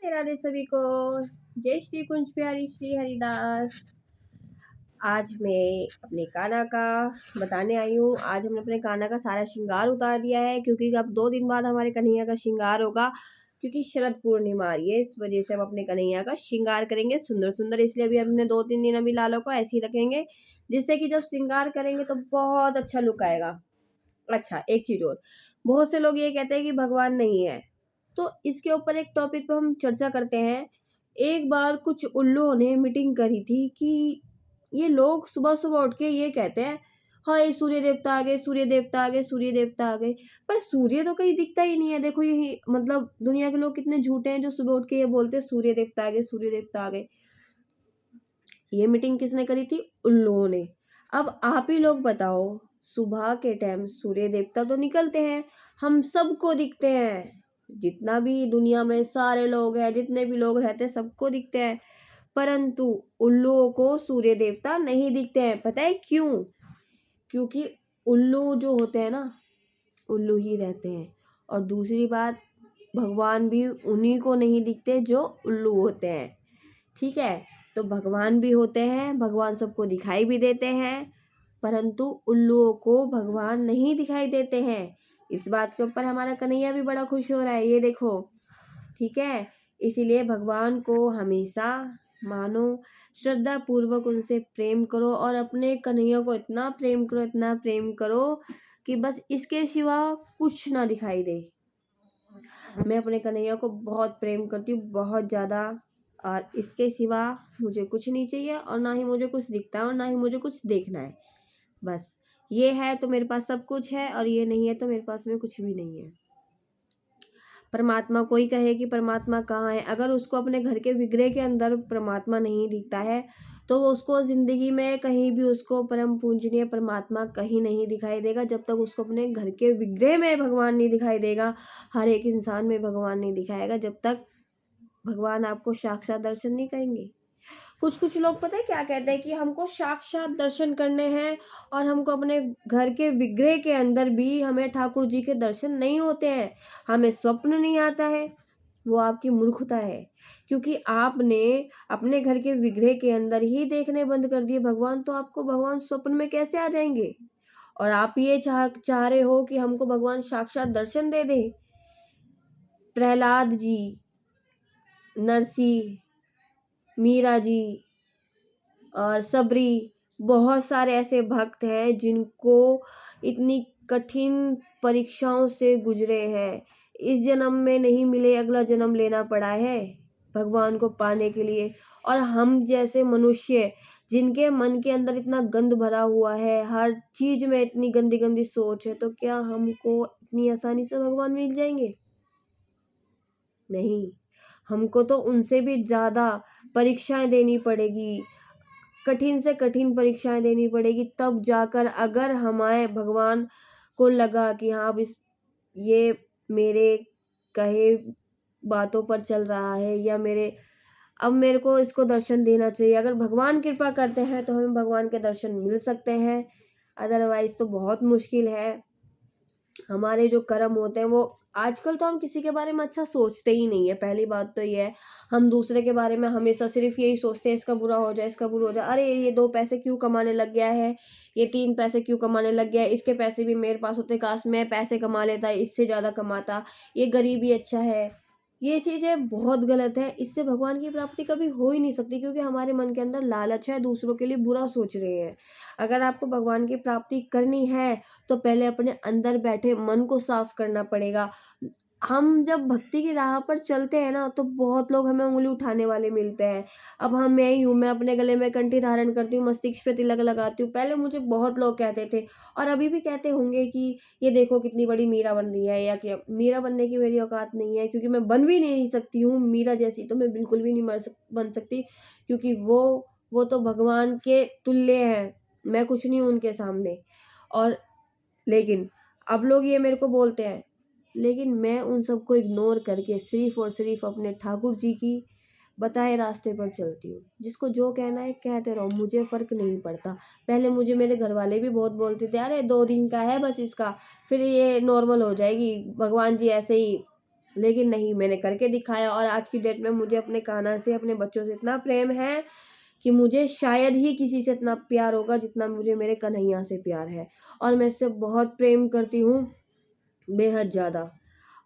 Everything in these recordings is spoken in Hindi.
राधे राधे सभी को। जय श्री कुंज प्यारी श्री हरिदास। आज मैं अपने कान्हा का बताने आई हूँ। आज हमने अपने कान्हा का सारा श्रृंगार उतार दिया है, क्योंकि अब 2 दिन बाद हमारे कन्हैया का श्रृंगार होगा, क्योंकि शरद पूर्णिमा आ रही है। इस वजह से हम अपने कन्हैया का श्रृंगार करेंगे सुंदर सुंदर। इसलिए अभी हमने 2-3 दिन अभी लालों को ऐसे ही रखेंगे, जिससे कि जब श्रृंगार करेंगे तो बहुत अच्छा लुक आएगा। अच्छा, एक चीज और, बहुत से लोग ये कहते हैं कि भगवान नहीं है, तो इसके ऊपर एक टॉपिक पे हम चर्चा करते हैं। एक बार कुछ उल्लुओं ने मीटिंग करी थी कि ये लोग सुबह सुबह उठ के ये कहते हैं, हाय सूर्य देवता आ गए, सूर्य देवता आ गए, सूर्य देवता आ गए। पर सूर्य तो कहीं दिखता ही नहीं है। देखो ये मतलब दुनिया के लोग कितने झूठे हैं जो सुबह उठ के ये बोलते हैं सूर्य देवता आ गए, सूर्य देवता आ गए। ये मीटिंग किसने करी थी? उल्लुओं ने। अब आप ही लोग बताओ, सुबह के टाइम सूर्य देवता तो निकलते हैं, हम सबको दिखते हैं, जितना भी दुनिया में सारे लोग हैं, जितने भी लोग रहते हैं सबको दिखते हैं, परंतु उल्लुओं को सूर्य देवता नहीं दिखते हैं। पता है क्यों? क्योंकि उल्लू जो होते हैं ना, उल्लू ही रहते हैं। और दूसरी बात, भगवान भी उन्हीं को नहीं दिखते जो उल्लू होते हैं। ठीक है, तो भगवान भी होते हैं, भगवान सबको दिखाई भी देते हैं, परंतु उल्लुओं को भगवान नहीं दिखाई देते हैं। इस बात के ऊपर हमारा कन्हैया भी बड़ा खुश हो रहा है, ये देखो। ठीक है, इसीलिए भगवान को हमेशा मानो, श्रद्धा पूर्वक उनसे प्रेम करो, और अपने कन्हैया को इतना प्रेम करो, इतना प्रेम करो कि बस इसके सिवा कुछ ना दिखाई दे। मैं अपने कन्हैया को बहुत प्रेम करती हूँ, बहुत ज़्यादा, और इसके सिवा मुझे कुछ नहीं चाहिए, और ना ही मुझे कुछ दिखता है, और ना ही मुझे कुछ देखना है। बस ये है तो मेरे पास सब कुछ है, और ये नहीं है तो मेरे पास में कुछ भी नहीं है। परमात्मा कोई कहे कि परमात्मा कहाँ है, अगर उसको अपने घर के विग्रह के अंदर परमात्मा नहीं दिखता है, तो वो उसको ज़िंदगी में कहीं भी उसको परम पूजनीय परमात्मा कहीं नहीं दिखाई देगा, जब तक उसको अपने घर के विग्रह में भगवान नहीं दिखाई देगा, हर एक इंसान में भगवान नहीं दिखाएगा, जब तक भगवान आपको साक्षात दर्शन नहीं करेंगे। कुछ लोग पता है क्या कहते हैं कि हमको साक्षात दर्शन करने हैं, और हमको अपने घर के विग्रह के अंदर भी हमें ठाकुर जी के दर्शन नहीं होते हैं, हमें स्वप्न नहीं आता है। वो आपकी मूर्खता है, क्योंकि आपने अपने घर के विग्रह के अंदर ही देखने बंद कर दिए भगवान, तो आपको भगवान स्वप्न में कैसे आ जाएंगे? और आप ये चाह रहे हो कि हमको भगवान साक्षात दर्शन दे दे। प्रहलाद जी, नरसिंह, मीरा जी और सबरी, बहुत सारे ऐसे भक्त हैं जिनको इतनी कठिन परीक्षाओं से गुजरे हैं, इस जन्म में नहीं मिले, अगला जन्म लेना पड़ा है भगवान को पाने के लिए। और हम जैसे मनुष्य जिनके मन के अंदर इतना गंद भरा हुआ है, हर चीज में इतनी गंदी गंदी सोच है, तो क्या हमको इतनी आसानी से भगवान मिल जाएंगे? नहीं, हमको तो उनसे भी ज्यादा परीक्षाएं देनी पड़ेगी, कठिन से कठिन परीक्षाएं देनी पड़ेगी, तब जाकर अगर हमारे भगवान को लगा कि हाँ अब ये मेरे कहे बातों पर चल रहा है, या अब मेरे को इसको दर्शन देना चाहिए। अगर भगवान कृपा करते हैं तो हमें भगवान के दर्शन मिल सकते हैं, अदरवाइज तो बहुत मुश्किल है। हमारे जो कर्म होते हैं वो, आजकल तो हम किसी के बारे में अच्छा सोचते ही नहीं है। पहली बात तो ये है, हम दूसरे के बारे में हमेशा सिर्फ यही सोचते हैं, इसका बुरा हो जाए, इसका बुरा हो जाए, अरे ये 2 पैसे क्यों कमाने लग गया है, ये 3 पैसे क्यों कमाने लग गया है, इसके पैसे भी मेरे पास होते, काश मैं पैसे कमा लेता, इससे ज़्यादा कमाता, ये गरीब ही अच्छा है। ये चीज़ें बहुत गलत है, इससे भगवान की प्राप्ति कभी हो ही नहीं सकती, क्योंकि हमारे मन के अंदर लालच है, दूसरों के लिए बुरा सोच रहे हैं। अगर आपको भगवान की प्राप्ति करनी है तो पहले अपने अंदर बैठे मन को साफ करना पड़ेगा। हम जब भक्ति की राह पर चलते हैं ना, तो बहुत लोग हमें उंगली उठाने वाले मिलते हैं। अब हम मैं ही हूँ, मैं अपने गले में कंठी धारण करती हूँ, मस्तिष्क पे तिलक लगाती हूँ, पहले मुझे बहुत लोग कहते थे, और अभी भी कहते होंगे कि ये देखो कितनी बड़ी मीरा बन रही है, या कि मीरा बनने की मेरी औकात नहीं है, क्योंकि मैं बन भी नहीं सकती हूँ मीरा जैसी, तो मैं बिल्कुल भी नहीं बन सकती, क्योंकि वो तो भगवान के तुल्य हैं, मैं कुछ नहीं हूँ उनके सामने। और लेकिन अब लोग ये मेरे को बोलते हैं, लेकिन मैं उन सबको इग्नोर करके सिर्फ और सिर्फ अपने ठाकुर जी की बताए रास्ते पर चलती हूँ। जिसको जो कहना है कहते रहो, मुझे फ़र्क नहीं पड़ता। पहले मुझे मेरे घर वाले भी बहुत बोलते थे, अरे 2 दिन का है बस इसका, फिर ये नॉर्मल हो जाएगी, भगवान जी ऐसे ही लेकिन नहीं, मैंने करके दिखाया और आज की डेट में मुझे अपने कान्हा से, अपने बच्चों से इतना प्रेम है कि मुझे शायद ही किसी से इतना प्यार होगा जितना मुझे मेरे कन्हैया से प्यार है। और मैं इससे बहुत प्रेम करती हूँ, बेहद ज़्यादा।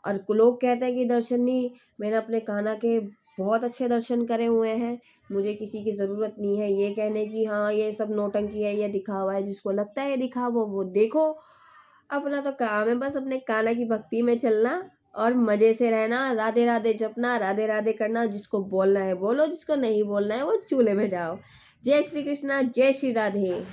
और लोग कहते हैं कि दर्शनी, मैंने अपने कान्हा के बहुत अच्छे दर्शन करे हुए हैं, मुझे किसी की ज़रूरत नहीं है ये कहने की हाँ ये सब नौटंकी है, ये दिखावा है। जिसको लगता है ये दिखावा वो देखो, अपना तो काम है बस अपने कान्हा की भक्ति में चलना और मज़े से रहना, राधे राधे जपना, राधे राधे करना। जिसको बोलना है बोलो, जिसको नहीं बोलना है वो चूल्हे में जाओ। जय श्री कृष्णा, जय श्री राधे।